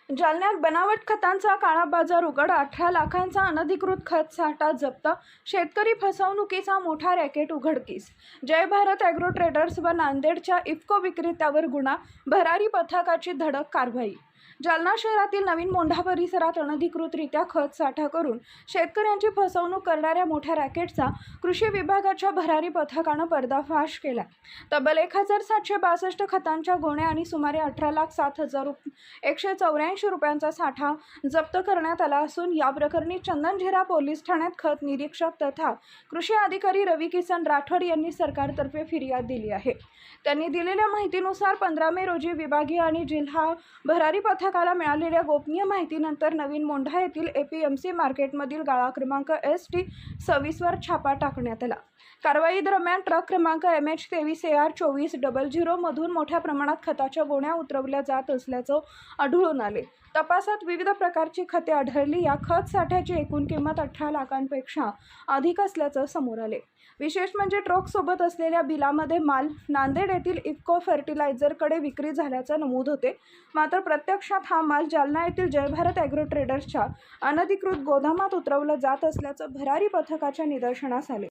जालन्यात बनावट खतांचा काळा बाजार उघड, 18 लाखांचा अनधिकृत खत साठा जप्त, शेतकरी फसवणुकीचा मोठा रॅकेट उघडकीस. जय भारत ॲग्रो ट्रेडर्स व नांदेडच्या इफ्को विक्रेत्यावर गुन्हा, भरारी पथकाची धडक कारवाई. जालना शहरातील नवीन मोंढा परिसरात अनधिकृतरित्या खत साठा करून शेतकऱ्यांची फसवणूक करणाऱ्या मोठ्या रॅकेटचा कृषी विभागाच्या भरारी पथकानं पर्दाफाश केला. तब्बल 1762 खतांच्या गोण्या आणि सुमारे 18,07,184 रुपयांचा साठा जप्त करण्यात आला असून या प्रकरणी चंदनझिरा पोलीस ठाण्यात खत निरीक्षक तथा कृषी अधिकारी रवी किसन राठोड यांनी सरकारतर्फे फिर्याद दिली आहे. त्यांनी दिलेल्या माहितीनुसार 15 मे रोजी विभागीय आणि जिल्हा भरारी पथकाला मिळालेल्या गोपनीय माहितीनंतर नवीन मोंढा येथील APMC मार्केटमधील गाळा क्रमांक ST 26 वर छापा टाकण्यात आला. कारवाई दरम्यान ट्रक क्रमांक MH23AR 2400 मधून मोठ्या प्रमाणात खताच्या गोण्या उतरवल्या जात असल्याचं आढळून आले. तपासात विविध प्रकारची खते आढळली. या खत साठ्याची एकूण किंमत 18 लाखांपेक्षा अधिक असल्याचं समोर आले. विशेष म्हणजे ट्रकसोबत असलेल्या बिलामध्ये माल नांदेड येथील इफ्को फर्टिलायझरकडे विक्री झाल्याचं नमूद होते. मात्र प्रत्यक्षात हा माल जालना येथील जय भारत ॲग्रो ट्रेडर्सच्या अनधिकृत गोदामात उतरवला जात असल्याचं भरारी पथकाच्या निदर्शनास आले.